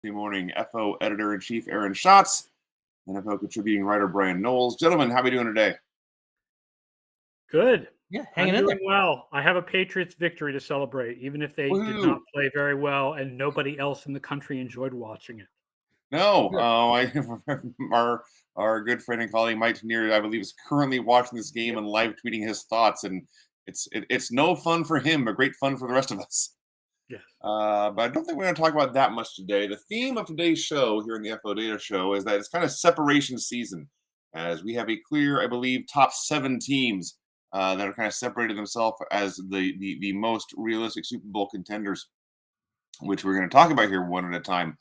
Morning FO Editor-in-Chief Aaron Schatz, NFL contributing writer Bryan Knowles. Gentlemen, how are we doing today? Good. Yeah, I'm hanging in there. doing well. I have a Patriots victory to celebrate, even if they did not Woohoo! play very well and nobody else in the country enjoyed watching it. No, Good. our good friend and colleague Mike Tenier, I believe, is currently watching this game and live tweeting his thoughts, and it's no fun for him, but great fun for the rest of us. Yes. But I don't think we're going to talk about that much today. The theme of today's show here in the FO Data Show is that it's kind of separation season, as we have a clear, I believe, top 7 teams that are kind of separated themselves as the most realistic Super Bowl contenders, which we're going to talk about here one at a time.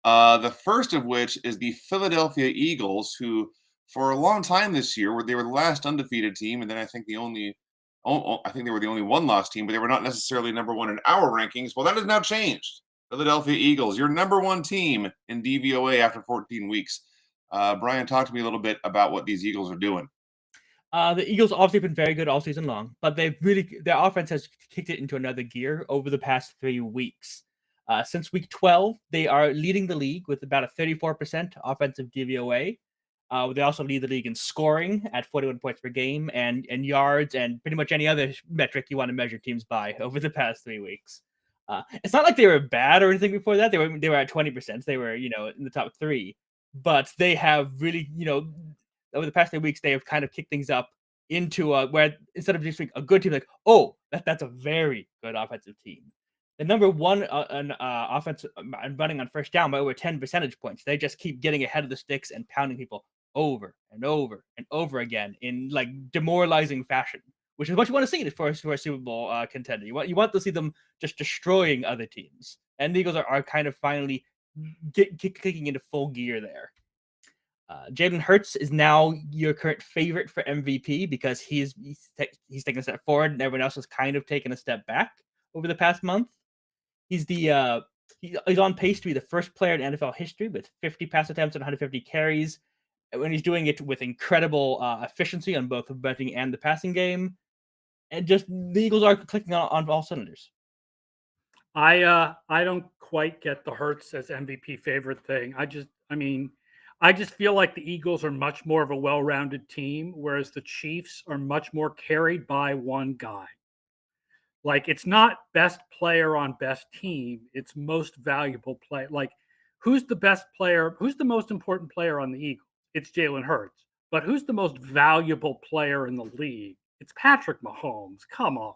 The first of which is the Philadelphia Eagles, who for a long time this year they were the last undefeated team, and then I think they were the only one-loss team, but they were not necessarily number one in our rankings. Well, that has now changed. Philadelphia Eagles, your number one team in DVOA after 14 weeks. Bryan, talk to me a little bit about what these Eagles are doing. The Eagles obviously been very good all season long, but their offense has kicked it into another gear over the past 3 weeks. Since week 12, they are leading the league with about a 34% offensive DVOA. They also lead the league in scoring at 41 points per game and yards and pretty much any other metric you want to measure teams by over the past 3 weeks. It's not like they were bad or anything before that. They were at 20%. They were, in the top 3. But they have really, over the past 3 weeks, they have kind of kicked things up into where instead of just being a good team, like, oh, that's a very good offensive team. The number one offense and running on first down by over 10 percentage points. They just keep getting ahead of the sticks and pounding people over and over and over again in like demoralizing fashion, which is what you want to see for a Super Bowl contender. You want to see them just destroying other teams, and the Eagles are kind of finally kicking into full gear there. Jalen Hurts is now your current favorite for MVP because he's taken a step forward, and everyone else has kind of taken a step back over the past month. He's he's on pace to be the first player in NFL history with 50 pass attempts and 150 carries, when he's doing it with incredible efficiency on both the running and the passing game. And just the Eagles are clicking on all cylinders. I don't quite get the Hurts as MVP favorite thing. I just feel like the Eagles are much more of a well-rounded team, whereas the Chiefs are much more carried by one guy. Like, it's not best player on best team, it's most valuable play. Like, who's the best player? Who's the most important player on the Eagles? It's Jalen Hurts. But who's the most valuable player in the league? It's Patrick Mahomes. Come on.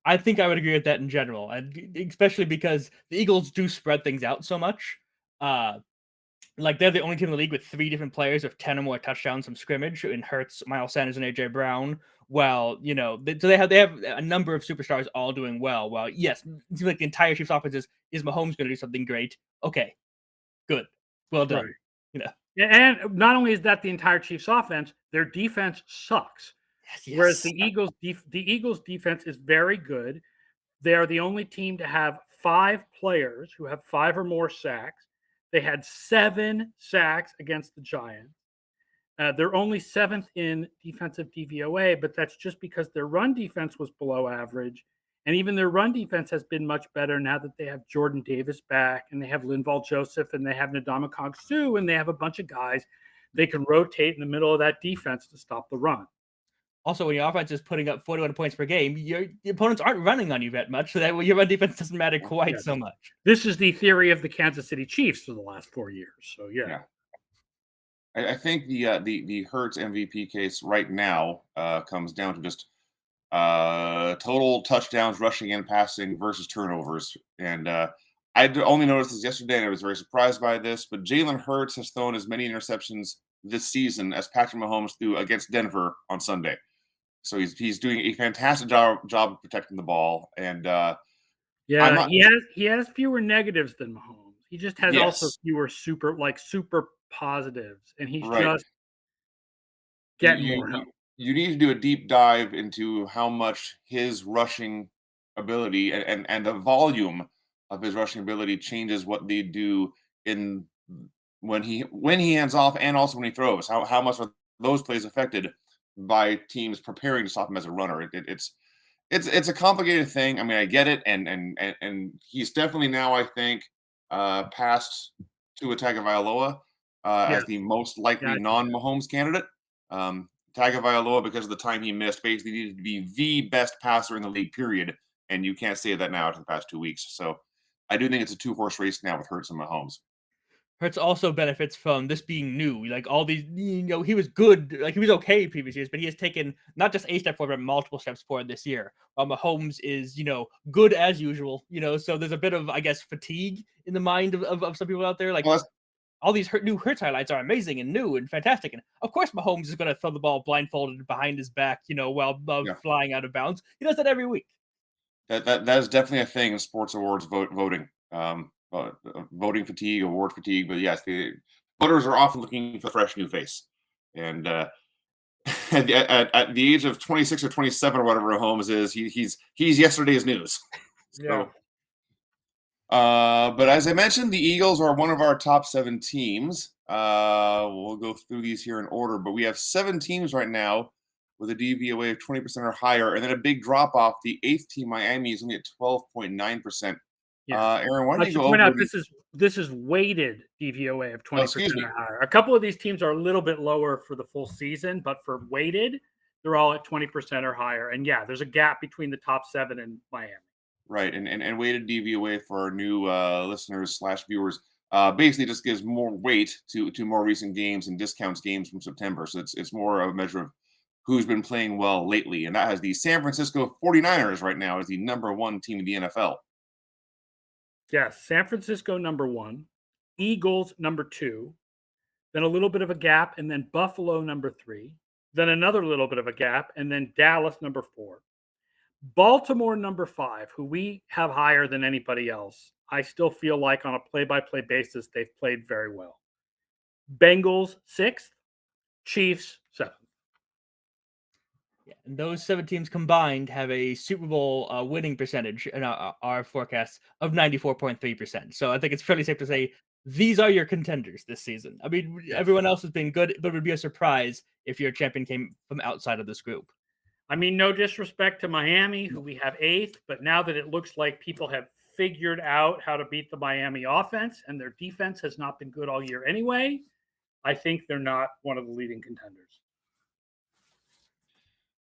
I think I would agree with that in general, and especially because the Eagles do spread things out so much. Like, they're the only team in the league with 3 different players with 10 or more touchdowns from scrimmage in Hurts, Miles Sanders, and AJ Brown. Well, so they have a number of superstars all doing well. Well, yes, it seems like the entire Chiefs offense is Mahomes going to do something great? Okay, good, well done. Right. And not only is that the entire Chiefs offense, their defense sucks. Yes. Whereas the Eagles defense is very good. They are the only team to have 5 players who have 5 or more sacks. They had 7 sacks against the Giants. They're only 7th in defensive DVOA, but that's just because their run defense was below average. And even their run defense has been much better now that they have Jordan Davis back, and they have Linval Joseph, and they have Ndamukong Suh, and they have a bunch of guys they can rotate in the middle of that defense to stop the run. Also, when your offense is putting up 41 points per game, your opponents aren't running on you that much, so that your run defense doesn't matter quite so much. This is the theory of the Kansas City Chiefs for the last 4 years. So, yeah. I think the Hurts MVP case right now comes down to just total touchdowns, rushing and passing versus turnovers. And I only noticed this yesterday, and I was very surprised by this. But Jalen Hurts has thrown as many interceptions this season as Patrick Mahomes threw against Denver on Sunday. So he's doing a fantastic job of protecting the ball. And he has fewer negatives than Mahomes. He just has also fewer super positives, and he's just getting more help. You need to do a deep dive into how much his rushing ability and the volume of his rushing ability changes what they do in when he hands off, and also when he throws. How much are those plays affected by teams preparing to stop him as a runner? It's a complicated thing. I mean, I get it, and he's definitely now, I think, passed Tua Tagovailoa as the most likely non-Mahomes candidate. Tagovailoa, because of the time he missed, basically needed to be the best passer in the league, period. And you can't say that now after the past 2 weeks. So I do think it's a two-horse race now with Hurts and Mahomes. Hurts also benefits from this being new. Like all these, he was good, like he was okay previous years, but he has taken not just a step forward, but multiple steps forward this year. While Mahomes is, good as usual. So there's a bit of, I guess, fatigue in the mind of some people out there. Like all these new Hurts highlights are amazing and new and fantastic. And of course, Mahomes is going to throw the ball blindfolded behind his back, while flying out of bounds. He does that every week. That is definitely a thing in sports awards voting. Voting fatigue, award fatigue. But yes, the voters are often looking for a fresh new face. And at the age of 26 or 27 or whatever Mahomes is, he's yesterday's news. So, but as I mentioned, the Eagles are one of our top 7 teams. We'll go through these here in order, but we have 7 teams right now with a DVOA of 20% or higher, and then a big drop off. The 8th team, Miami, is only at 12.9%. Aaron, why don't you go point over? Out this is weighted DVOA of 20% or higher. A couple of these teams are a little bit lower for the full season, but for weighted, they're all at 20% or higher. And there's a gap between the top 7 and Miami. Right, and weighted DVOA for our new listeners / viewers basically just gives more weight to more recent games and discounts games from September. So it's more of a measure of who's been playing well lately, and that has the San Francisco 49ers right now as the number 1 team in the NFL. Yes, San Francisco number 1, Eagles number 2, then a little bit of a gap, and then Buffalo number 3, then another little bit of a gap, and then Dallas number 4. Baltimore number 5, who we have higher than anybody else. I still feel like on a play-by-play basis, they've played very well. Bengals 6th, Chiefs 7th. Yeah, and those 7 teams combined have a Super Bowl winning percentage in our forecast of 94.3%. So I think it's fairly safe to say these are your contenders this season. I mean, everyone else has been good, but it would be a surprise if your champion came from outside of this group. I mean, no disrespect to Miami, who we have 8th, but now that it looks like people have figured out how to beat the Miami offense and their defense has not been good all year anyway, I think they're not one of the leading contenders.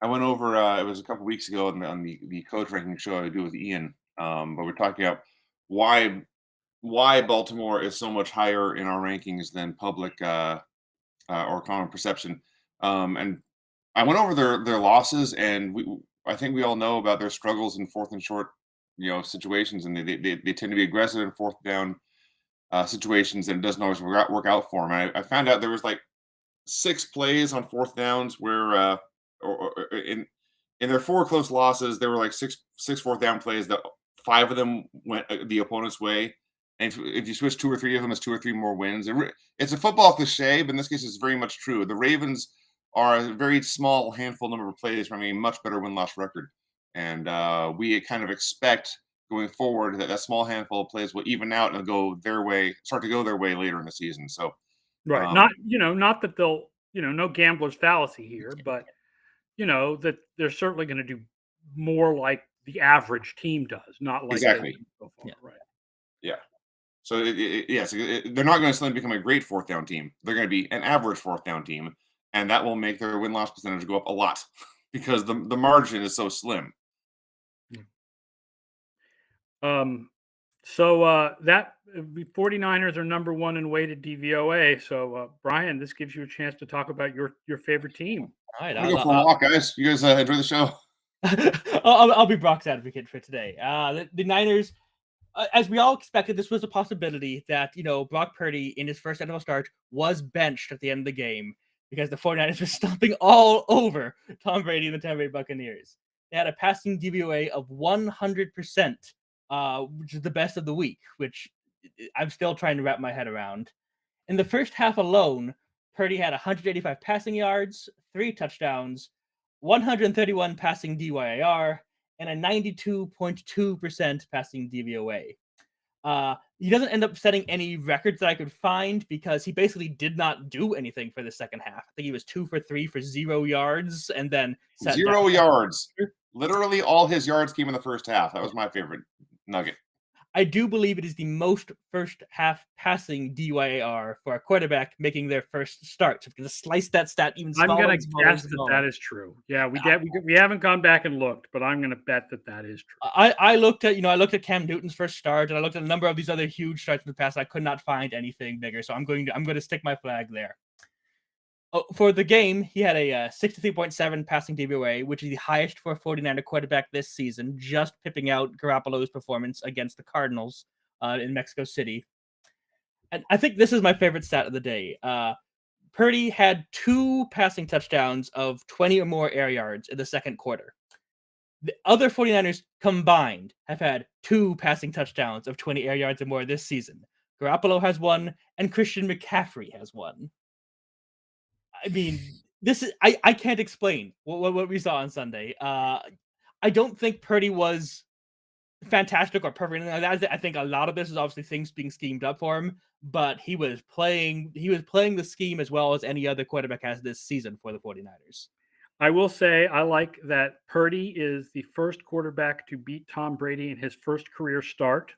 I went over, it was a couple weeks ago on the coach ranking show I do with Ian, but we're talking about why Baltimore is so much higher in our rankings than public or common perception. And I went over their losses, and I think we all know about their struggles in 4th and short, situations, and they tend to be aggressive in 4th down situations, and it doesn't always work out for them. I found out there was like 6 plays on 4th downs where or in their 4 close losses, there were like six 4th down plays that 5 of them went the opponent's way. And if you switch 2 or 3 of them, it's 2 or 3 more wins. It's a football cliche, but in this case, it's very much true. The Ravens are a very small handful number of plays from a much better win-loss record. And we kind of expect going forward that small handful of plays will even out and start to go their way later in the season. So, right. Not that they'll, no gambler's fallacy here, but that they're certainly going to do more like the average team does, not like exactly. So far, right. Yeah. So they're not going to suddenly become a great 4th down team. They're going to be an average 4th down team, and that will make their win-loss percentage go up a lot because the margin is so slim. So that 49ers are number 1 in weighted DVOA. So Brian, this gives you a chance to talk about your favorite team. All right, I'll go for a walk, guys. You guys enjoy the show. I'll be Brock's advocate for today. The Niners, as we all expected, this was a possibility that Brock Purdy in his first NFL start was benched at the end of the game because the 49ers were stomping all over Tom Brady and the Tampa Bay Buccaneers. They had a passing DVOA of 100%, which is the best of the week, which I'm still trying to wrap my head around. In the first half alone, Purdy had 185 passing yards, 3 touchdowns, 131 passing DYAR, and a 92.2% passing DVOA. He doesn't end up setting any records that I could find because he basically did not do anything for the second half. I think he was 2 for 3 for 0 yards and then 0 yards. Literally all his yards came in the first half. That was my favorite nugget. I do believe it is the most first half passing DYAR for a quarterback making their first start. So if you slice that stat even I'm smaller going and to smaller and guess that smaller. that is true. Yeah, we haven't gone back and looked, but I'm going to bet that that is true. I looked at Cam Newton's first start, and I looked at a number of these other huge starts in the past. I could not find anything bigger, so I'm going to stick my flag there. For the game, he had a 63.7 passing DVOA, which is the highest for a 49er quarterback this season, just pipping out Garoppolo's performance against the Cardinals in Mexico City. And I think this is my favorite stat of the day. Purdy had 2 passing touchdowns of 20 or more air yards in the second quarter. The other 49ers combined have had 2 passing touchdowns of 20 air yards or more this season. Garoppolo has 1, and Christian McCaffrey has 1. I mean, this is I can't explain what we saw on Sunday. I don't think Purdy was fantastic or perfect. I think a lot of this is obviously things being schemed up for him, but he was playing the scheme as well as any other quarterback has this season for the 49ers. I will say I like that Purdy is the first quarterback to beat Tom Brady in his first career start.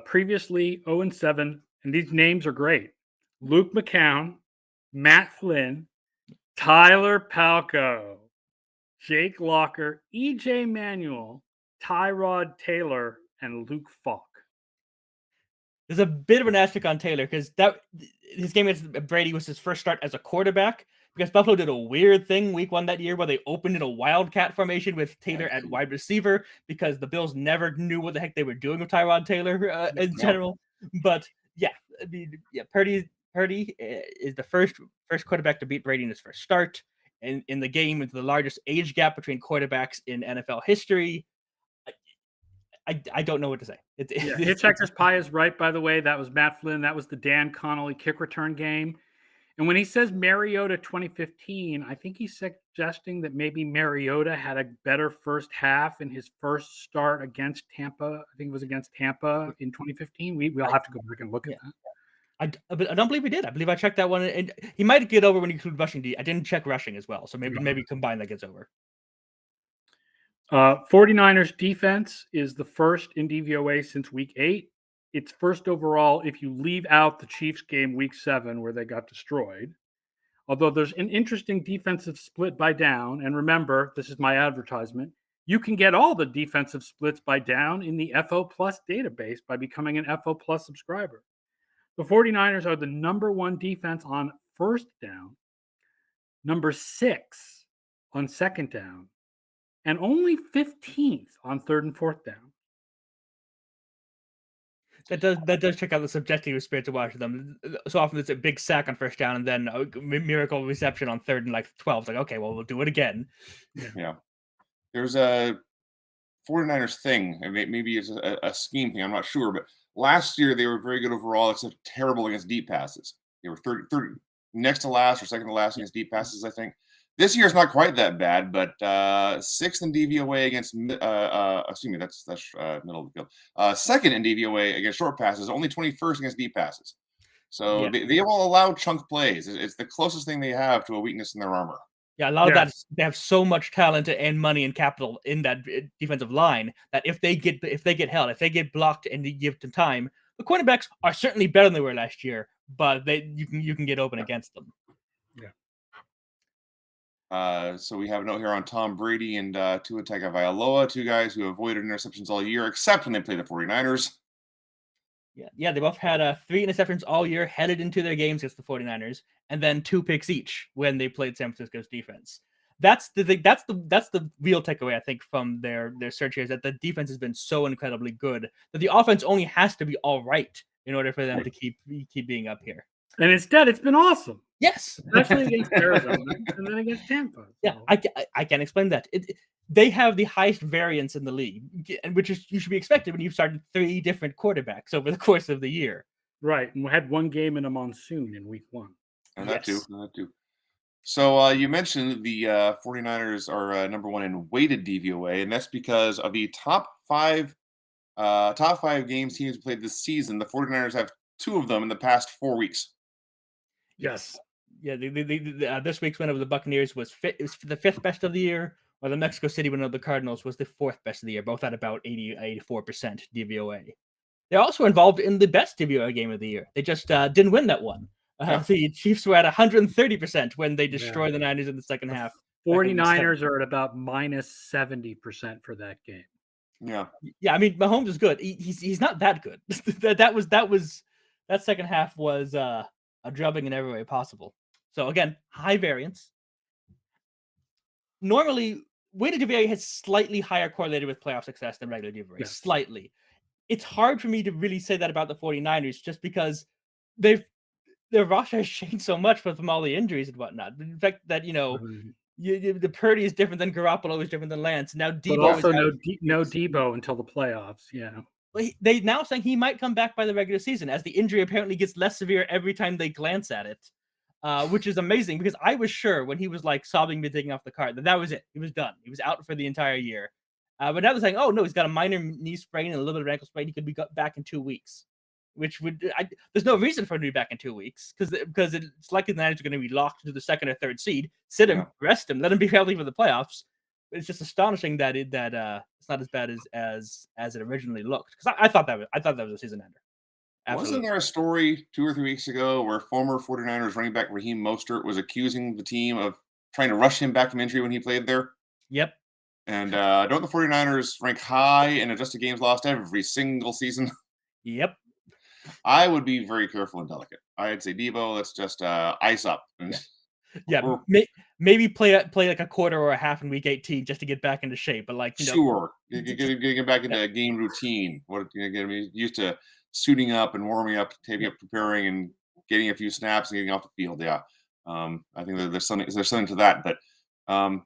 Previously 0-7, and these names are great. Luke McCown, Matt Flynn, Tyler Palko, Jake Locker, EJ Manuel, Tyrod Taylor, and Luke Falk. There's a bit of an asterisk on Taylor because his game against Brady was his first start as a quarterback, because Buffalo did a weird thing week 1 that year where they opened in a wildcat formation with Taylor at wide receiver because the Bills never knew what the heck they were doing with Tyrod Taylor in general. But yeah, I mean, yeah, Purdy is the first quarterback to beat Brady in his first start, and in the game with the largest age gap between quarterbacks in NFL history. I don't know what to say. Hitchhiker's Pie is right, by the way. That was Matt Flynn. That was the Dan Connolly kick return game. And when he says Mariota 2015, I think he's suggesting that maybe Mariota had a better first half in his first start against Tampa. I think it was against Tampa in 2015. We'll have to go back and look at that. I don't believe he did. I believe I checked that one, and he might get over when you include rushing. I didn't check rushing as well, so maybe combined that gets over. 49ers defense is the first in DVOA since week 8. It's first overall if you leave out the Chiefs game week 7 where they got destroyed. Although there's an interesting defensive split by down. And remember, this is my advertisement. You can get all the defensive splits by down in the FO Plus database by becoming an FO Plus subscriber. The 49ers are the number 1 defense on first down, number 6 on second down, and only 15th on third and fourth down. That does check out the subjective experience of watching them. So often it's a big sack on first down and then a miracle reception on third and 12. It's like, okay, well, we'll do it again. Yeah. There's a 49ers thing, and maybe it's a scheme thing, I'm not sure, but last year they were very good overall, except terrible against deep passes. They were 30 next to last or second to last against deep passes, I think. This year it's not quite that bad, but 6th in DVOA against, excuse me, that's middle of the field. 2nd in DVOA against short passes, only 21st against deep passes. So they will allow chunk plays. It's the closest thing they have to a weakness in their armor. Yeah, a lot of that, they have so much talent and money and capital in that defensive line that if they get held, if they get blocked and you give them time, the cornerbacks are certainly better than they were last year, but you can get open against them. So we have a note here on Tom Brady and Tua Tagovailoa, 2 guys who avoided interceptions all year, except when they played the 49ers. Yeah, they both had 3 interceptions all year headed into their games against the 49ers, and then 2 picks each when they played San Francisco's defense. That's the real takeaway, I think, from their search here, is that the defense has been so incredibly good that the offense only has to be all right in order for them to keep being up here. And instead, it's been awesome. Yes, especially against Arizona and then against Tampa. So. Yeah, I can't explain that. They have the highest variance in the league, which is you should be expected when you've started 3 different quarterbacks over the course of the year. Right, and we had 1 game in a monsoon in week 1. And that too. So you mentioned the 49ers are number 1 in weighted DVOA, and that's because of the top 5 games teams played this season. The 49ers have 2 of them in the past 4 weeks. Yes. Yeah, this week's win over the Buccaneers was the 5th best of the year, while the Mexico City win of the Cardinals was the fourth best of the year, both at about 84% DVOA. They're also involved in the best DVOA game of the year. They just didn't win that one. The Chiefs were at 130% when they destroyed the Niners in the second half. 49ers are at about minus 70% for that game. Yeah. Yeah, I mean, Mahomes is good. He's not that good. That second half was a drubbing in every way possible. So again, high variance. Normally, weighted DVOA has slightly higher correlated with playoff success than regular DVOA. Yes. Slightly. It's hard for me to really say that about the 49ers just because their roster has changed so much from all the injuries and whatnot. The fact that, the Purdy is different than Garoppolo is different than Lance. Now Debo but also no Debo until the playoffs. Yeah. They now saying he might come back by the regular season as the injury apparently gets less severe every time they glance at it, which is amazing because I was sure when he was like sobbing me taking off the card that was it. He was done. He was out for the entire year. But now they're saying, oh no, he's got a minor knee sprain and a little bit of ankle sprain. He could be back in 2 weeks, which there's no reason for him to be back in 2 weeks because it's likely the Niners are going to be locked into the second or third seed. Sit him, rest him, let him be healthy for the playoffs. It's just astonishing that it's not as bad as it originally looked. Because I thought that was a season ender. Absolutely. Wasn't there a story 2 or 3 weeks ago where former 49ers running back Raheem Mostert was accusing the team of trying to rush him back from injury when he played there? Yep. And don't the 49ers rank high in adjusted games lost every single season? Yep. I would be very careful and delicate. I'd say, Debo, let's just ice up. Yeah, maybe play like a quarter or a half in week 18 just to get back into shape. But sure, get back into a game routine. Get used to suiting up and warming up, preparing, and getting a few snaps and getting off the field. Yeah, I think there's something to that. But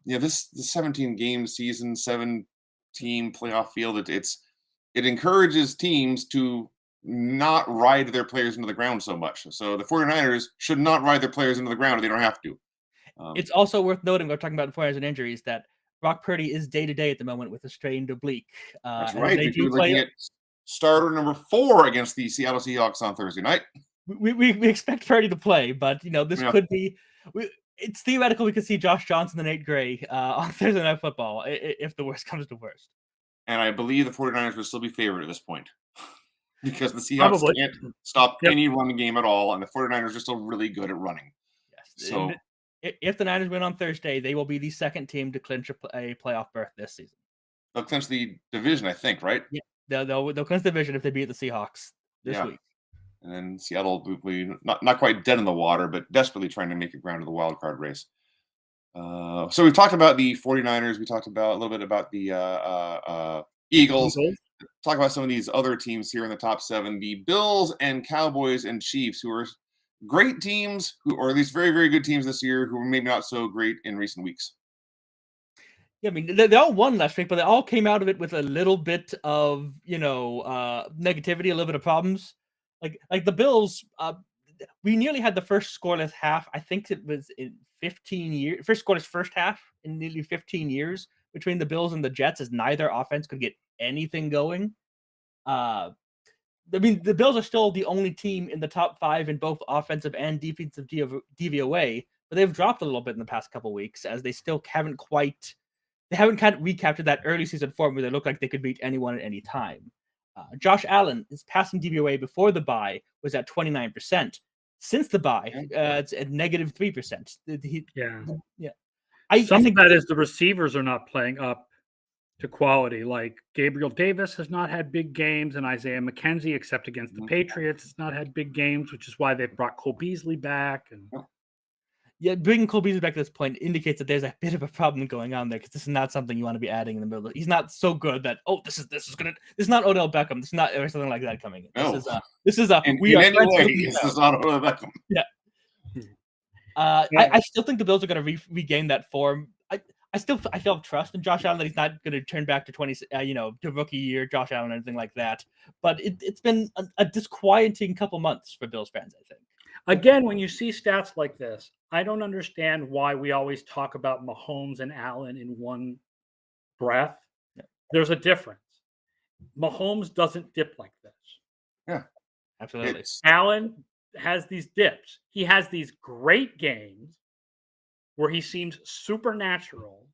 this 17 game season, 7-team playoff field, it encourages teams to not ride their players into the ground so much. So the 49ers should not ride their players into the ground if they don't have to. It's also worth noting, we're talking about 49ers and injuries, that Brock Purdy is day-to-day at the moment with a strained oblique. That's right. They do looking at starter number 4 against the Seattle Seahawks on Thursday night. We expect Purdy to play, but this could be... It's theoretical we could see Josh Johnson and Nate Gray on Thursday Night Football if the worst comes to worst. And I believe the 49ers would still be favored at this point. Because the Seahawks can't stop any running game at all, and the 49ers are still really good at running. Yes. So if the Niners win on Thursday, they will be the second team to clinch a playoff berth this season. They'll clinch the division, I think, right? Yeah, they'll clinch the division if they beat the Seahawks this week. And then Seattle will be not quite dead in the water, but desperately trying to make it ground to the wild card race. So we've talked about the 49ers. We talked about a little bit about the Eagles. Talk about some of these other teams here in the top 7, the Bills and Cowboys and Chiefs, who are great teams, or at least very, very good teams this year, who were maybe not so great in recent weeks. Yeah, I mean, they all won last week, but they all came out of it with a little bit of, negativity, a little bit of problems. Like the Bills, we nearly had the first scoreless half. I think it was in 15 years, first scoreless first half in nearly 15 years between the Bills and the Jets, as neither offense could get anything going. I mean, the Bills are still the only team in the top 5 in both offensive and defensive DVOA, but they've dropped a little bit in the past couple weeks as they still haven't kind of recaptured that early season form where they look like they could beat anyone at any time. Josh Allen, his passing DVOA before the bye was at 29%. Since the bye, it's at negative 3%. I think that is the receivers are not playing up to quality. Like Gabriel Davis has not had big games, and Isaiah McKenzie, except against the Patriots, has not had big games, which is why they've brought Cole Beasley back. And bringing Cole Beasley back to this point indicates that there's a bit of a problem going on there, because this is not something you want to be adding in the middle. He's not so good that this is not Odell Beckham. This is not or something like that coming in. No. This is a we are this is not Odell Beckham. Yeah. I still think the Bills are going to regain that form. I still have trust in Josh Allen that he's not going to turn back to to rookie year Josh Allen or anything like that. But it's been a disquieting couple months for Bills fans, I think. Again, when you see stats like this, I don't understand why we always talk about Mahomes and Allen in one breath. Yeah. There's a difference. Mahomes doesn't dip like this. Yeah, absolutely. Allen has these dips. He has these great games where he seems supernatural,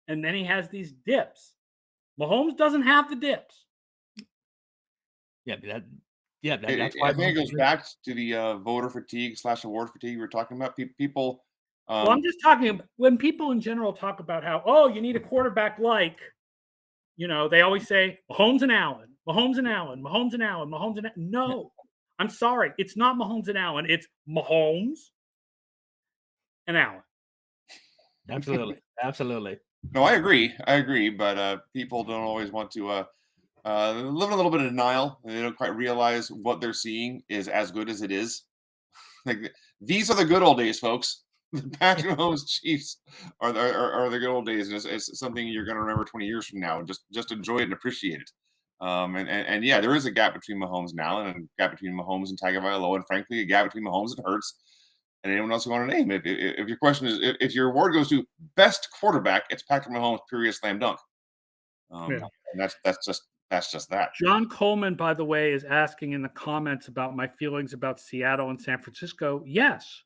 and then he has these dips. Mahomes doesn't have the dips. That's why I think it goes back to the voter fatigue / award fatigue we were talking about. People. Well, I'm just talking about when people in general talk about how, you need a quarterback like, they always say Mahomes and Allen, Mahomes and Allen, Mahomes and Allen, Mahomes and Allen. No, I'm sorry. It's not Mahomes and Allen. It's Mahomes and Allen. Absolutely. No, I agree. But people don't always want to live in a little bit of denial. They don't quite realize what they're seeing is as good as it is. Like, these are the good old days, folks. The Patrick Mahomes Chiefs are the good old days, and it's something you're going to remember 20 years from now, and just enjoy it and appreciate it. And yeah, there is a gap between Mahomes and Allen, and a gap between Mahomes and Tagovailoa, and frankly, a gap between Mahomes and Hurts, and anyone else you want to name. If your question is if your award goes to best quarterback, it's Patrick Mahomes, period, slam dunk. And that's just that. John Coleman, by the way, is asking in the comments about my feelings about Seattle and San Francisco. Yes.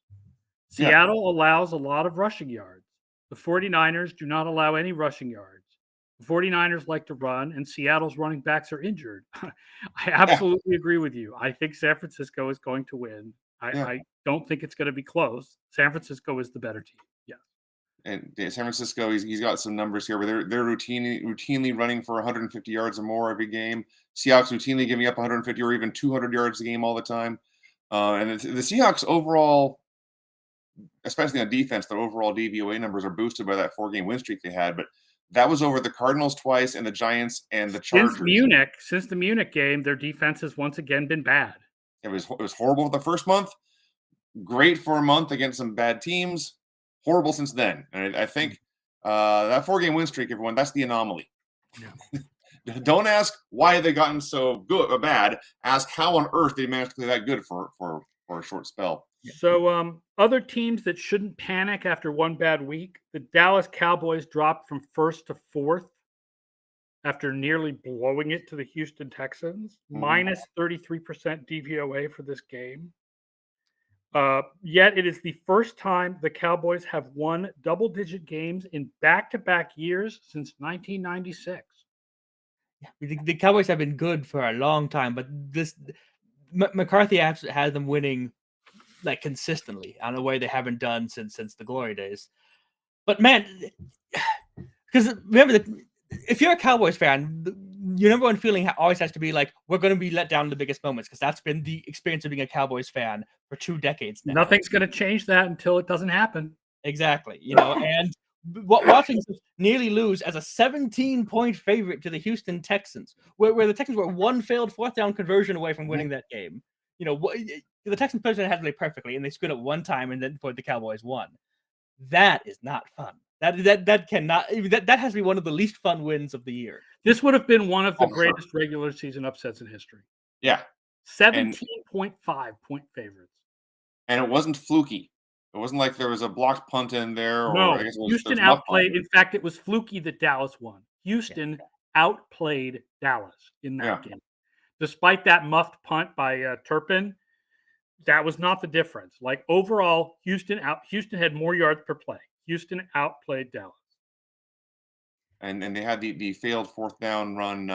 Seattle allows a lot of rushing yards. The 49ers do not allow any rushing yards. The 49ers like to run, and Seattle's running backs are injured. I absolutely agree with you. I think San Francisco is going to win. I don't think it's going to be close. San Francisco is the better team. Yeah. And San Francisco, he's got some numbers here, but they're routinely running for 150 yards or more every game. Seahawks routinely giving up 150 or even 200 yards a game all the time. And the Seahawks overall, especially on defense, their overall DVOA numbers are boosted by that 4-game win streak they had. But that was over the Cardinals twice and the Giants and the Chargers. Since the Munich game, their defense has once again been bad. It was horrible the first month, great for a month against some bad teams, horrible since then. And I think that 4-game win streak, everyone, that's the anomaly. Yeah. Don't ask why they gotten so good or bad. Ask how on earth they managed to play that good for a short spell. So other teams that shouldn't panic after one bad week, the Dallas Cowboys dropped from 1st to 4th after nearly blowing it to the Houston Texans, minus 33% DVOA for this game. Yet it is the first time the Cowboys have won double-digit games in back-to-back years since 1996. Yeah, the Cowboys have been good for a long time, but McCarthy has them winning like consistently on a way they haven't done since the glory days. But man, because remember if you're a Cowboys fan, your number one feeling always has to be like, we're going to be let down in the biggest moments, because that's been the experience of being a Cowboys fan for 2 decades now. Nothing's going to change that until it doesn't happen. Exactly. And watching nearly lose as a 17-point favorite to the Houston Texans, where the Texans were one failed 4th down conversion away from winning that game. The Texans players had to play perfectly, and they screwed up one time, and then the Cowboys won. That is not fun. That cannot. That has to be one of the least fun wins of the year. This would have been one of the greatest regular season upsets in history. Yeah, 17.5 point favorites, and it wasn't fluky. It wasn't like there was a blocked punt in there. No, Houston outplayed. In fact, it was fluky that Dallas won. Houston outplayed Dallas in that game. Despite that muffed punt by Turpin, that was not the difference. Like overall, Houston had more yards per play. Houston outplayed Dallas. And they had the failed 4th down run.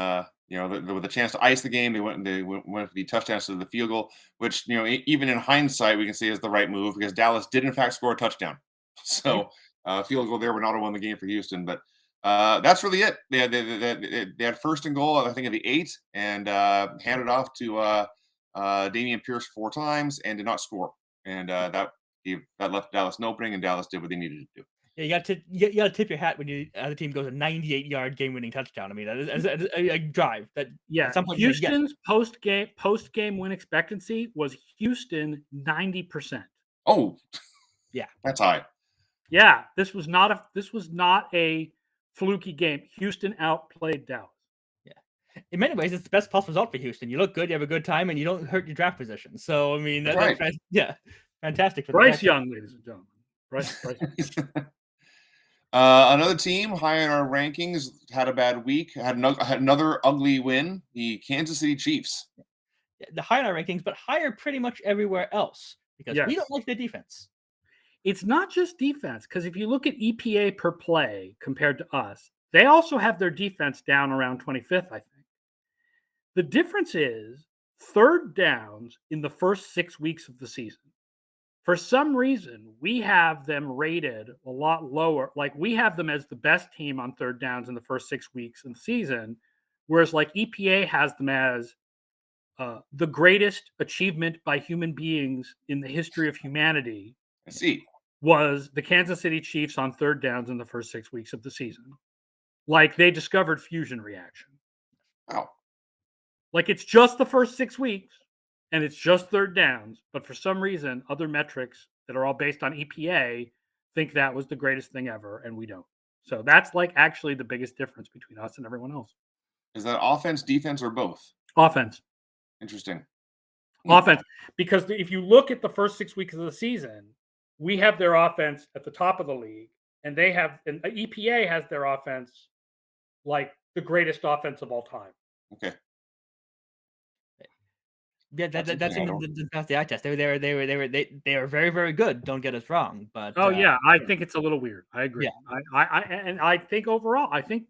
With a chance to ice the game, they went for the touchdowns to the field goal, which even in hindsight we can say is the right move, because Dallas did in fact score a touchdown. So field goal there would not have won the game for Houston, but that's really it. They had 1st and goal, I think, at the 8, and handed off to Dameon Pierce 4 times and did not score, and that left Dallas an opening, and Dallas did what they needed to do. Yeah, you got to tip your hat when the other team goes a 98-yard game-winning touchdown. I mean, that is a drive. Houston's post-game win expectancy was Houston 90%. Oh, yeah, that's high. Yeah, this was not a fluky game. Houston outplayed Dallas. Yeah, in many ways, it's the best possible result for Houston. You look good, you have a good time, and you don't hurt your draft position. So I mean, that's fantastic for Bryce Young, ladies and gentlemen. Bryce. Another team high in our rankings had a bad week, had another ugly win, the Kansas City Chiefs. The high in our rankings, but higher pretty much everywhere else, because we don't like their defense. It's not just defense, because if you look at EPA per play compared to us, they also have their defense down around 25th, I think. The difference is third downs in the first 6 weeks of the season. For some reason, we have them rated a lot lower. Like, we have them as the best team on third downs in the first 6 weeks of the season, whereas like EPA has them as the greatest achievement by human beings in the history of humanity. I see. Was the Kansas City Chiefs on third downs in the first 6 weeks of the season. Like, they discovered fusion reaction. Wow. Like, it's just the first 6 weeks and it's just third downs, but for some reason, other metrics that are all based on EPA think that was the greatest thing ever, and we don't. So that's like actually the biggest difference between us and everyone else. Is that offense, defense, or both? Offense. Interesting. Offense. Because if you look at the first 6 weeks of the season, we have their offense at the top of the league, and EPA has their offense like the greatest offense of all time. Okay. Yeah, that's in the eye test. They were very, very good. Don't get us wrong, but I think it's a little weird. I agree. Yeah. I think overall, I think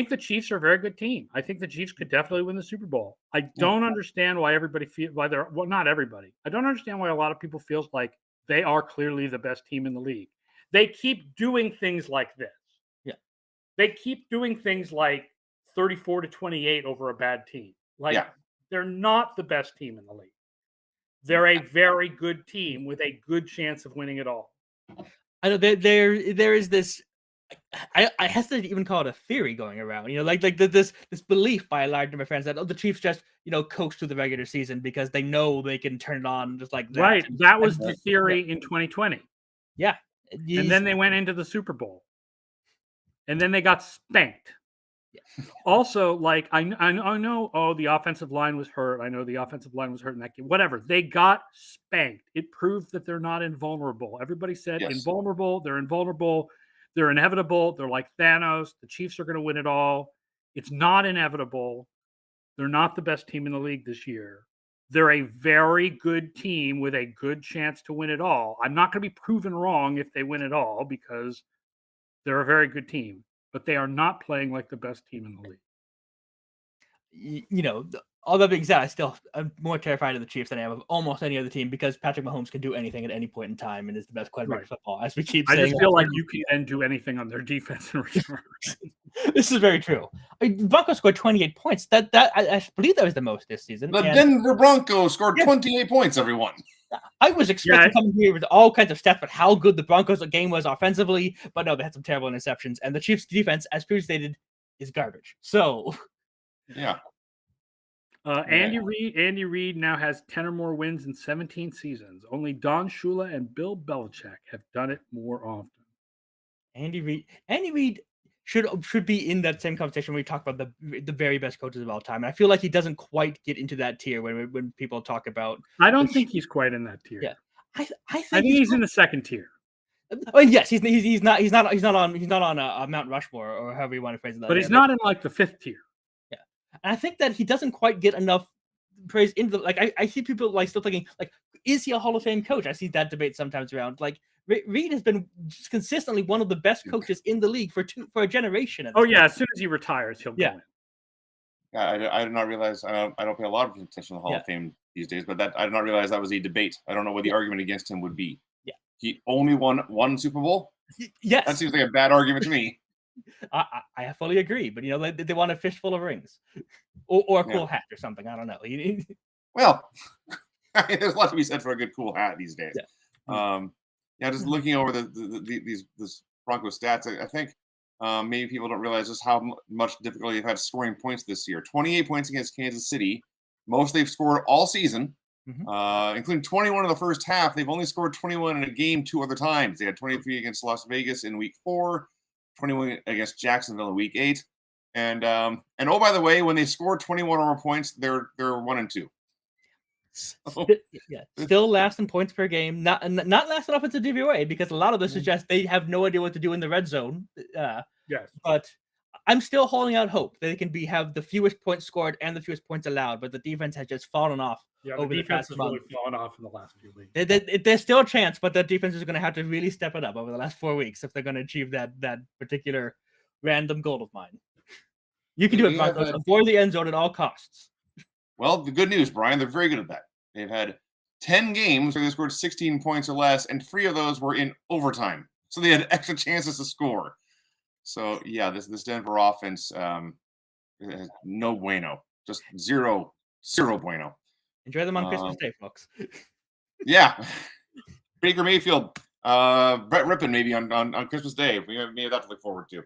the Chiefs are a very good team. I think the Chiefs could definitely win the Super Bowl. I don't understand why not everybody. I don't understand why a lot of people feels like they are clearly the best team in the league. They keep doing things like this. Yeah. They keep doing things like 34-28 over a bad team. They're not the best team in the league. They're a very good team with a good chance of winning it all. I know there is this. I hesitate to even call it a theory going around. Like this belief by a large number of fans that the Chiefs just coast through the regular season because they know they can turn it on just like that. Right. That was the theory in 2020. Yeah. And then they went into the Super Bowl. And then they got spanked. Yeah. Also, like, I know, the offensive line was hurt. I know the offensive line was hurt in that game. Whatever. They got spanked. It proved that they're not invulnerable. Everybody said invulnerable. They're invulnerable. They're inevitable. They're like Thanos. The Chiefs are going to win it all. It's not inevitable. They're not the best team in the league this year. They're a very good team with a good chance to win it all. I'm not going to be proven wrong if they win it all because they're a very good team. But they are not playing like the best team in the league. All that being said, I'm more terrified of the Chiefs than I am of almost any other team because Patrick Mahomes can do anything at any point in time and is the best quarterback in football, as we keep saying. I just feel like you can do anything on their defense in return. This is very true. Broncos scored 28 points. I believe that was the most this season. The Denver Broncos scored 28 points, everyone. I was expecting coming here with all kinds of stats about how good the Broncos game was offensively, but no, they had some terrible interceptions. And the Chiefs' defense, as previously stated, is garbage. So, yeah. Andy Reid now has 10 or more wins in 17 seasons. Only Don Shula and Bill Belichick have done it more often. Andy Reid should be in that same conversation when we talk about the very best coaches of all time. And I feel like he doesn't quite get into that tier when people talk about. I don't think he's quite in that tier. Yeah, I think he's in the second tier. I mean, yes, he's not on a Mount Rushmore or however you want to phrase it. But he's not in like the fifth tier. Yeah, and I think that he doesn't quite get enough praise into the I see people like still thinking like, is he a Hall of Fame coach? I see that debate sometimes around like. Reid has been consistently one of the best coaches in the league for a generation. As soon as he retires, he'll go in. Yeah, I did not realize. I don't pay a lot of attention to the Hall of Fame these days, but I did not realize that was a debate. I don't know what the argument against him would be. Yeah, he only won one Super Bowl. Yes, that seems like a bad argument to me. I fully agree, but they want a fish full of rings, or a cool hat or something. I don't know. Well, there's a lot to be said for a good cool hat these days. Yeah. Just looking over these Broncos stats, I think maybe people don't realize just how much difficulty they've had scoring points this year. 28 points against Kansas City, most they've scored all season, including 21 in the first half. They've only scored 21 in a game 2 other times. They had 23 against Las Vegas in Week 4, 21 against Jacksonville in Week 8, and oh, by the way, when they score 21 or more points, they're 1-2. Still last in points per game, not last in offensive DVOA because a lot of this suggests they have no idea what to do in the red zone. But I'm still holding out hope that they can have the fewest points scored and the fewest points allowed, but the defense has just fallen off Yeah, over the the past defense has month. really fallen off in the last few weeks. There's still a chance, but the defense is going to have to really step it up over the last 4 weeks if they're going to achieve that particular random goal of mine. You can do it, Broncos. Avoid the end zone at all costs. Well, the good news, Brian, they're very good at that. They've had 10 games where they scored 16 points or less, and 3 of those were in overtime. So they had extra chances to score. So, yeah, this Denver offense, no bueno. Just zero bueno. Enjoy them on Christmas Day, folks. Yeah. Baker Mayfield, Brett Rippon maybe on Christmas Day. We have that to look forward to.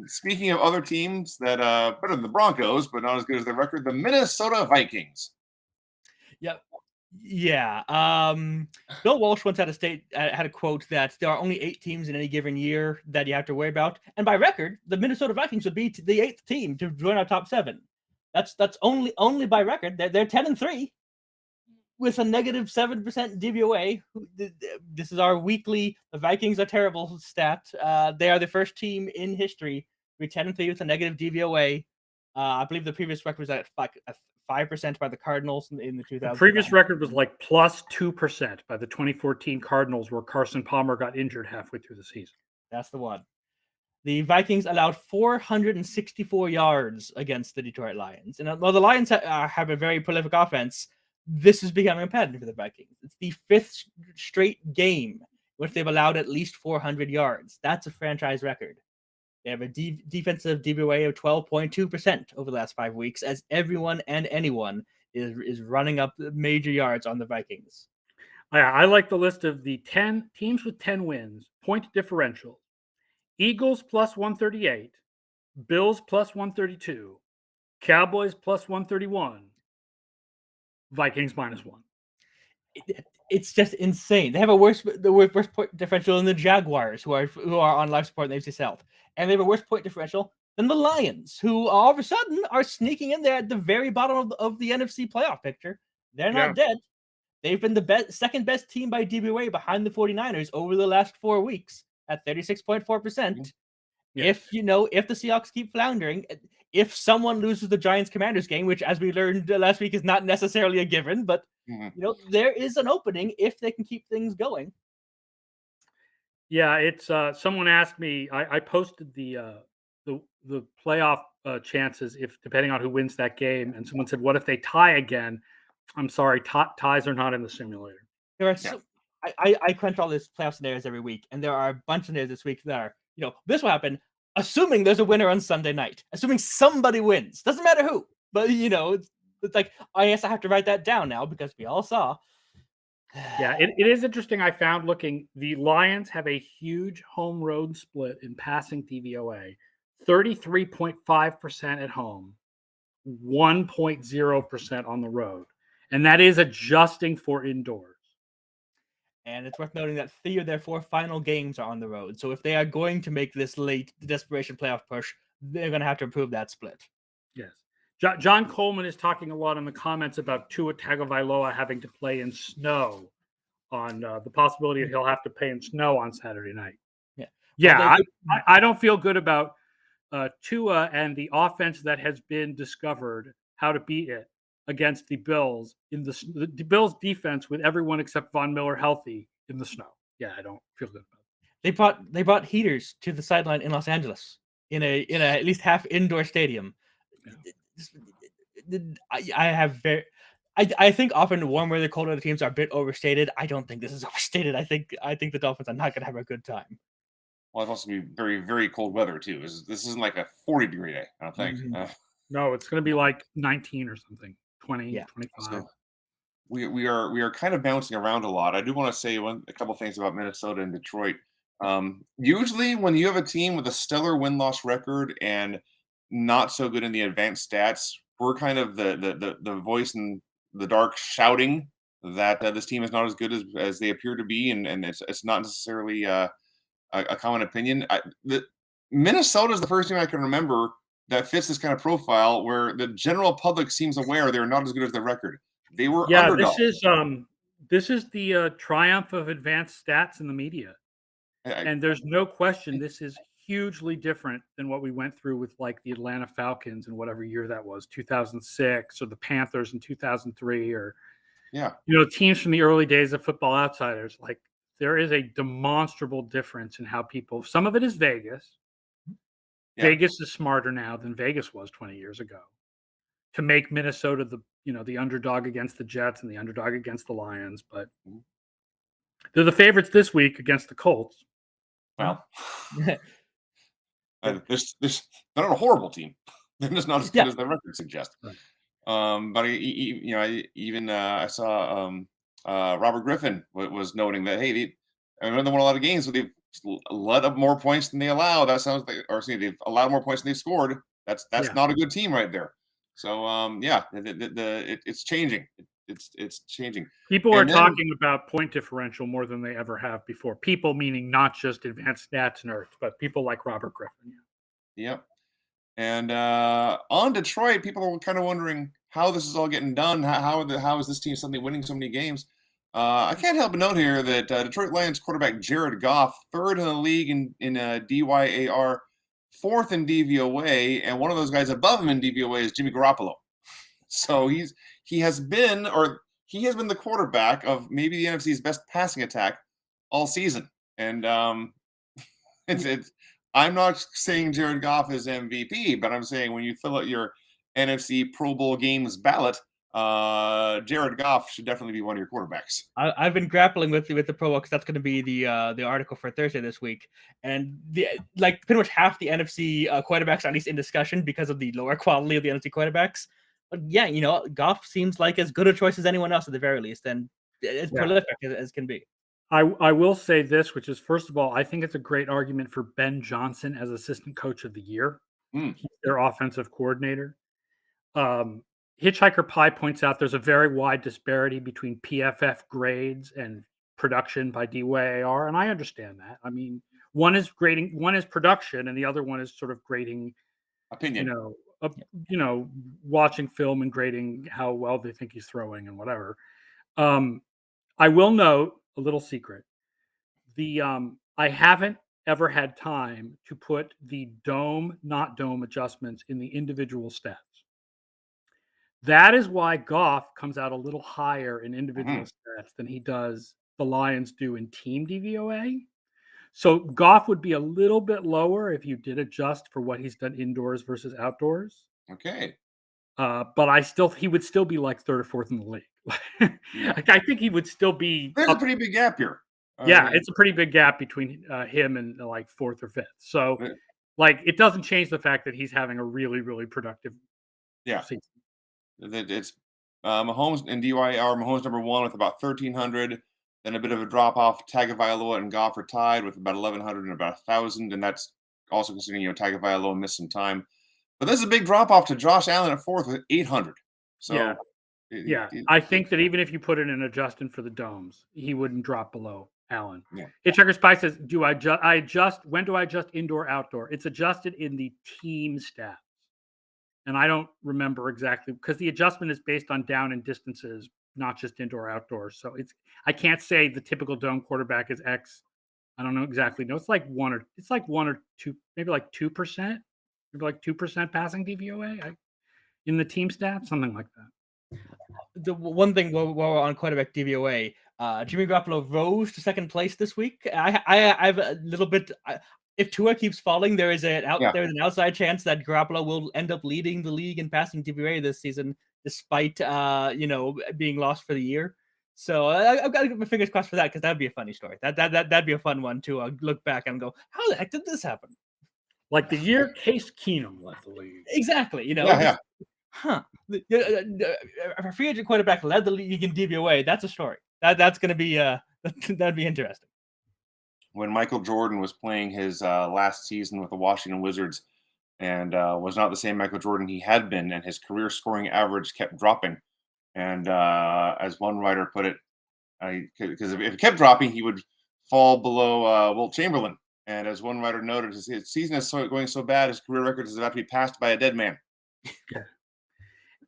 Speaking of other teams that better than the Broncos, but not as good as their record, the Minnesota Vikings. Yep. Yeah. Bill Walsh once had a quote that there are only 8 teams in any given year that you have to worry about, and by record, the Minnesota Vikings would be the 8th team to join our top 7. That's only by record. They're 10-3 with a negative 7% DVOA. This is our weekly "the Vikings are terrible" stat. They are the first team in history to be 10-3 with a negative DVOA. I believe the previous record was at like 5% by the Cardinals in the 2000s. The previous record was like plus 2% by the 2014 Cardinals, where Carson Palmer got injured halfway through the season. That's the one. The Vikings allowed 464 yards against the Detroit Lions. And while the Lions have a very prolific offense, this is becoming a pattern for the Vikings. It's the 5th straight game in which they've allowed at least 400 yards. That's a franchise record. They have a defensive DVOA of 12.2% over the last 5 weeks, as everyone and anyone is running up major yards on the Vikings. I like the list of the 10 teams with 10 wins, point differential. Eagles plus 138, Bills plus 132, Cowboys plus 131, Vikings minus 1. It's just insane. They have the worst point differential than the Jaguars, who are on life support in the AFC South, and they have a worse point differential than the Lions, who all of a sudden are sneaking in there at the very bottom of the NFC playoff picture. They're not dead. They've been the second best team by DVOA behind the 49ers over the last 4 weeks at 36.4%. Yeah. If the Seahawks keep floundering, if someone loses the Giants-Commanders game, which, as we learned last week, is not necessarily a given, but there is an opening if they can keep things going. Yeah, it's someone asked me. I posted the playoff chances if depending on who wins that game, and someone said, "What if they tie again?" I'm sorry, ties are not in the simulator. There are I crunch all these playoff scenarios every week, and there are a bunch of scenarios this week that are, this will happen, assuming there's a winner on Sunday night, assuming somebody wins. Doesn't matter who, but it's like, I guess I have to write that down now because we all saw. Yeah, it is interesting. I found the Lions have a huge home road split in passing DVOA, 33.5% at home, 1.0% on the road. And that is adjusting for indoors. And it's worth noting that 3 of their 4 final games are on the road. So if they are going to make this late desperation playoff push, they're going to have to improve that split. Yes. John Coleman is talking a lot in the comments about Tua Tagovailoa having to play in snow, on the possibility that he'll have to play in snow on Saturday night. Yeah. I don't feel good about Tua and the offense that has been discovered how to beat it against the Bills in the Bills defense with everyone except Von Miller healthy in the snow. Yeah, I don't feel good about it. They brought heaters to the sideline in Los Angeles in a at least half indoor stadium. Yeah. I think often warm weather, cold weather teams are a bit overstated. I don't think this is overstated. I think the Dolphins are not going to have a good time. Well, it's also going to be very, very cold weather too. This isn't like a 40-degree day, I don't think. Mm-hmm. No, it's going to be like 19 or something, 20, 25. So we are kind of bouncing around a lot. I do want to say a couple things about Minnesota and Detroit. Usually, when you have a team with a stellar win-loss record and not so good in the advanced stats, we're kind of the voice in the dark shouting that this team is not as good as they appear to be, and it's not necessarily a common opinion. Minnesota is the first team I can remember that fits this kind of profile where the general public seems aware they're not as good as their record. They were underdogs. This is the triumph of advanced stats in the media. And there's no question this is hugely different than what we went through with like the Atlanta Falcons in whatever year that was, 2006, or the Panthers in 2003, or teams from the early days of Football Outsiders. Like, there is a demonstrable difference in how people. Some of it is Vegas. Yeah. Vegas is smarter now than Vegas was 20 years ago to make Minnesota the underdog against the Jets and the underdog against the Lions, but they're the favorites this week against the Colts. Well, they're not a horrible team. They're just not as good as their record suggests. Right. But I saw Robert Griffin was noting that, hey, they won a lot of games, but they've let up more points than they allow. That sounds like, they've allowed more points than they've scored. That's not a good team right there. So it's changing. It's changing. People are talking about point differential more than they ever have before. People meaning not just advanced stats nerds, but people like Robert Griffin. Yep. And on Detroit, people are kind of wondering how this is all getting done. How is this team suddenly winning so many games? I can't help but note here that Detroit Lions quarterback Jared Goff, third in the league in DYAR, fourth in DVOA, and one of those guys above him in DVOA is Jimmy Garoppolo. So he has been the quarterback of maybe the NFC's best passing attack all season. And I'm not saying Jared Goff is MVP, but I'm saying when you fill out your NFC Pro Bowl games ballot, Jared Goff should definitely be one of your quarterbacks. I've been grappling with the Pro Bowl because that's going to be the article for Thursday this week, and pretty much half the NFC quarterbacks are at least in discussion because of the lower quality of the NFC quarterbacks. But yeah, Goff seems like as good a choice as anyone else at the very least, and as prolific as can be. I will say this, which is, first of all, I think it's a great argument for Ben Johnson as assistant coach of the year. He's their offensive coordinator. Hitchhiker Pie points out there's a very wide disparity between PFF grades and production by DYAR, and I understand that. I mean, one is production, and the other one is sort of grading opinion. Watching film and grading how well they think he's throwing and whatever. I will note a little secret. I haven't ever had time to put the dome, not dome adjustments in the individual stats. That is why Goff comes out a little higher in individual stats than he does the Lions do in team DVOA. So Goff would be a little bit lower if you did adjust for what he's done indoors versus outdoors. Okay. But he would still be like third or fourth in the league. I think he would still be. There's a pretty big gap here. It's a pretty big gap between him and like fourth or fifth. So, it doesn't change the fact that he's having a really, really productive season. It's Mahomes and DYR. Mahomes number one with about 1,300. Then a bit of a drop off. Tagovailoa and Goff are tied with about 1,100 and about 1,000, and that's also considering Tagovailoa missed some time. But there's a big drop off to Josh Allen at fourth with 800. So. Yeah, I think that even if you put in an adjustment for the domes, he wouldn't drop below Allen. Yeah. Hitchhiker Spy says, when do I adjust indoor, outdoor? It's adjusted in the team stats. And I don't remember exactly because the adjustment is based on down and distances, not just indoor, outdoor. So I can't say the typical dome quarterback is X. I don't know exactly. No, it's like one or two, maybe like 2%, maybe like 2% passing DVOA in the team stats, something like that. The one thing while we're on quarterback DVOA, Jimmy Garoppolo rose to second place this week. I have a little bit. If Tua keeps falling, there's an outside chance that Garoppolo will end up leading the league in passing DVOA this season, despite being lost for the year. So I've got to get my fingers crossed for that because that'd be a funny story. That'd be a fun one to look back and go, how the heck did this happen? Like the year Case Keenum left the league. Exactly. A free agent quarterback led the league in DVOA. That's a story. That's going to be that'd be interesting. When Michael Jordan was playing his last season with the Washington Wizards and was not the same Michael Jordan he had been, and his career scoring average kept dropping. And as one writer put it, because if it kept dropping, he would fall below Wilt Chamberlain. And as one writer noted, his season is going so bad, his career record is about to be passed by a dead man. Yeah.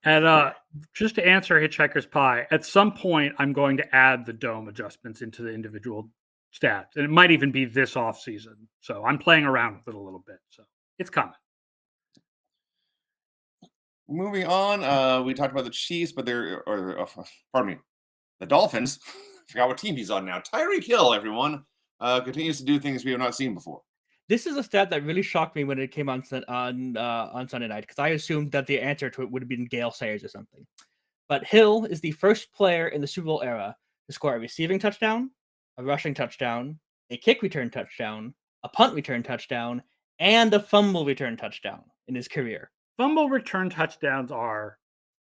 And just to answer Hitchhiker's Pie, at some point, I'm going to add the dome adjustments into the individual stats, and it might even be this offseason. So I'm playing around with it a little bit. So it's coming. Moving on, we talked about the Chiefs, but pardon me, the Dolphins. I forgot what team he's on now. Tyreek Hill, everyone, continues to do things we have not seen before. This is a stat that really shocked me when it came on Sunday night, because I assumed that the answer to it would have been Gale Sayers or something. But Hill is the first player in the Super Bowl era to score a receiving touchdown, a rushing touchdown, a kick return touchdown, a punt return touchdown, and a fumble return touchdown in his career. Fumble return touchdowns are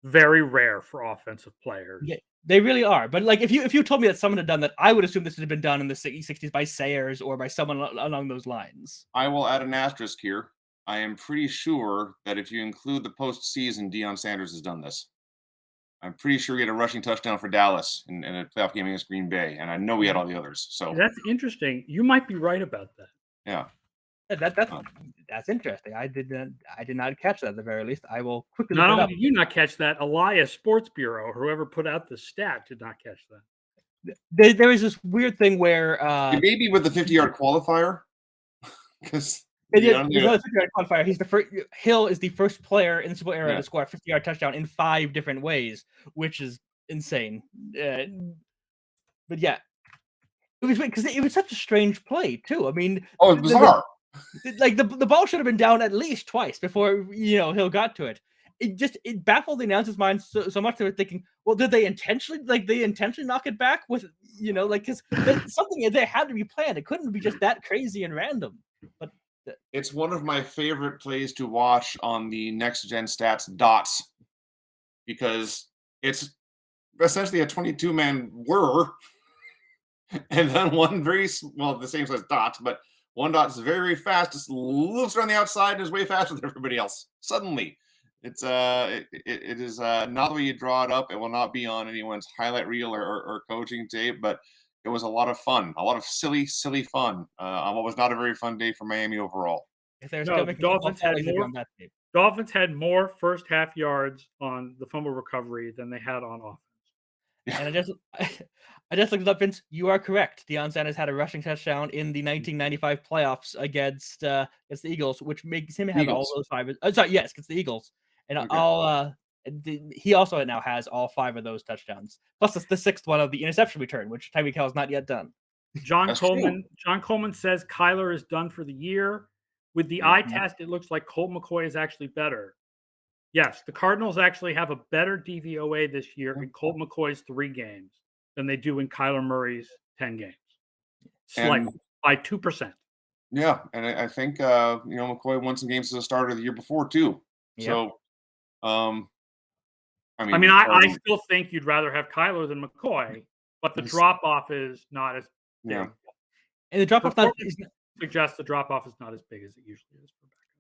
very rare for offensive players. Yeah, they really are. But like, if you told me that someone had done that, I would assume this would have been done in the 60s by Sayers or by someone along those lines. I will add an asterisk here. I am pretty sure that if you include the postseason, Deion Sanders has done this. I'm pretty sure he had a rushing touchdown for Dallas in a playoff game against Green Bay, and I know he had all the others. So that's interesting. You might be right about that. Yeah. That's interesting. I did not catch that at the very least. I will quickly not only did you not catch that, Elias Sports Bureau, whoever put out the stat, did not catch that. There was this weird thing where maybe with the 50-yard qualifier, because qualifier. He's the first. Hill is the first player in the Super Bowl era to score a 50-yard touchdown in 5 different ways, which is insane. But yeah, it was because it was such a strange play too. I mean, it was bizarre. Like the ball should have been down at least twice before Hill got to it. It baffled the announcer's mind so much they were thinking, well, did they intentionally knock it back with because something they had to be planned. It couldn't be just that crazy and random. But it's one of my favorite plays to watch on the Next Gen Stats dots, because it's essentially a 22-man whir, and then one very the same size dots, but one dot is very, very fast, just loops around the outside and is way faster than everybody else. Suddenly, it's it is not the way you draw it up. It will not be on anyone's highlight reel or coaching tape, but it was a lot of fun, a lot of silly fun on what was not a very fun day for Miami overall. Dolphins had more first half yards on the fumble recovery than they had on offense. And I just looked it up, Vince. You are correct. Deion Sanders had a rushing touchdown in the 1995 playoffs against the Eagles, which makes him have all those 5. Yes, against the Eagles, and he also now has all 5 of those touchdowns, plus the 6th one of the interception return, which Tyreek Hill has not yet done. John Coleman says Kyler is done for the year. With the eye test, it looks like Colt McCoy is actually better. Yes, the Cardinals actually have a better DVOA this year in Colt McCoy's 3 games than they do in Kyler Murray's 10 games. Slightly, by 2%. Yeah, and I think McCoy won some games as a starter the year before too. Yep. So, I still think you'd rather have Kyler than McCoy, but the drop off is not as big. Yeah. And the drop off suggests the drop off is not as big as it usually is.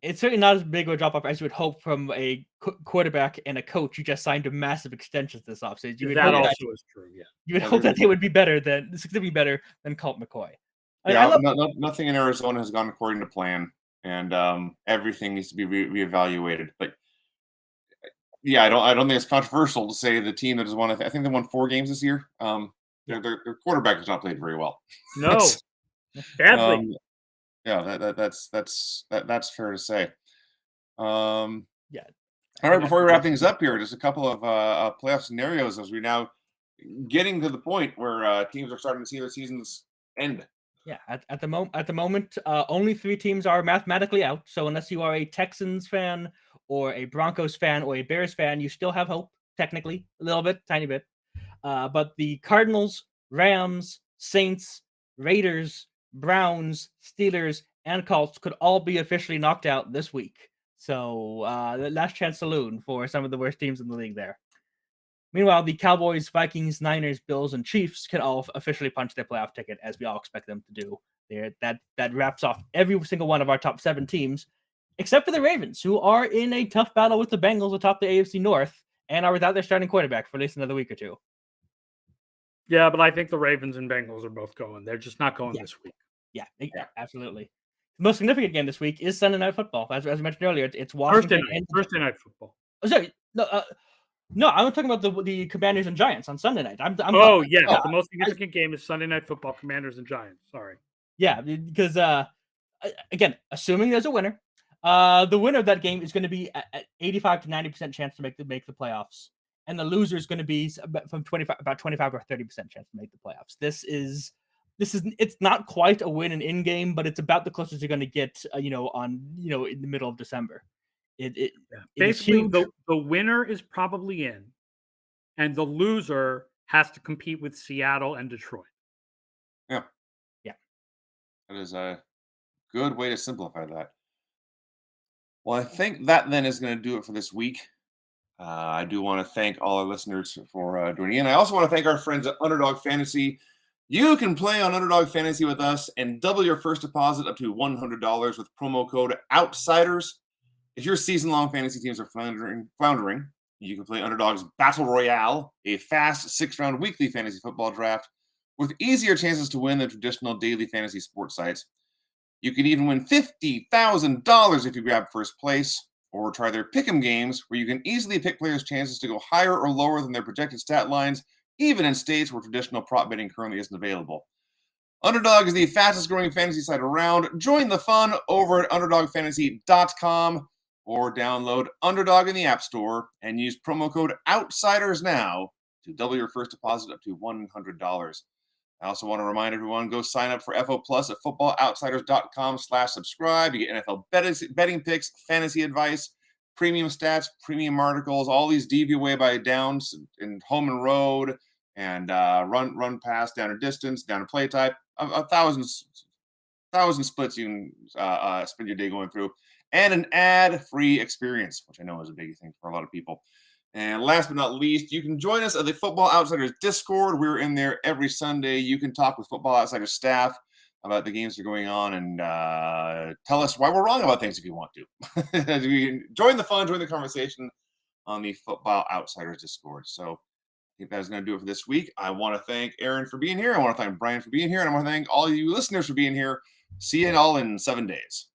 It's certainly not as big of a drop off as you would hope from a quarterback and a coach who just signed a massive extension this offseason. That also is true. Yeah, you would hope that they would be significantly better than Colt McCoy. Nothing in Arizona has gone according to plan, and everything needs to be reevaluated. But yeah, I don't think it's controversial to say the team that has won. I think they won 4 games this year. Their quarterback has not played very well. No, badly. That's fair to say. All right, before we wrap things up here, just a couple of playoff scenarios as we're now getting to the point where teams are starting to see their seasons end. Yeah, at the moment, only 3 teams are mathematically out. So unless you are a Texans fan or a Broncos fan or a Bears fan, you still have hope, technically, a little bit, tiny bit. But the Cardinals, Rams, Saints, Raiders, Browns, Steelers, and Colts could all be officially knocked out this week. So the last chance saloon for some of the worst teams in the league there. Meanwhile, the Cowboys, Vikings, Niners, Bills, and Chiefs can all officially punch their playoff ticket, as we all expect them to do. That wraps off every single one of our top 7 teams, except for the Ravens, who are in a tough battle with the Bengals atop the AFC North and are without their starting quarterback for at least another week or 2. Yeah, but I think the Ravens and Bengals are both going. They're just not going this week. Yeah, absolutely. The most significant game this week is Sunday Night Football. As I mentioned earlier, it's Washington. Thursday Night Football. Oh, sorry. No, No, I'm talking about the Commanders and Giants on Sunday night. I'm yes, Oh, the most significant game is Sunday Night Football, Commanders and Giants. Sorry. Yeah, because again, assuming there's a winner, the winner of that game is going to be at 85 to 90% chance to make the playoffs, and the loser is going to be from 25 or 30% chance to make the playoffs. This is it's not quite a win and in game, but it's about the closest you're going to get, in the middle of December. It Basically, huge. the winner is probably in, and the loser has to compete with Seattle and Detroit. Yeah. Yeah. That is a good way to simplify that. Well, I think that then is going to do it for this week. I do want to thank all our listeners for joining in. I also want to thank our friends at Underdog Fantasy. You can play on Underdog Fantasy with us and double your first deposit up to $100 with promo code OUTSIDERS. If your season-long fantasy teams are floundering, you can play Underdog's Battle Royale, a fast 6-round weekly fantasy football draft with easier chances to win than traditional daily fantasy sports sites. You can even win $50,000 if you grab first place, or try their pick'em games where you can easily pick players' chances to go higher or lower than their projected stat lines, even in states where traditional prop betting currently isn't available. Underdog is the fastest growing fantasy site around. Join the fun over at underdogfantasy.com or download Underdog in the App Store and use promo code OUTSIDERS now to double your first deposit up to $100. I also want to remind everyone, go sign up for FO Plus at footballoutsiders.com/subscribe. You get NFL betting picks, fantasy advice, premium stats, premium articles, all these DVOA by downs and home and road, and run pass, down and distance, down and play type, a thousand splits you can spend your day going through, and an ad-free experience, which I know is a big thing for a lot of people. And last but not least, you can join us at the Football Outsiders Discord. We're in there every Sunday. You can talk with Football Outsiders staff about the games that are going on and tell us why we're wrong about things if you want to. Join the fun, join the conversation on the Football Outsiders Discord. So I think that's going to do it for this week. I want to thank Aaron for being here. I want to thank Brian for being here. And I want to thank all you listeners for being here. See you all in 7 days.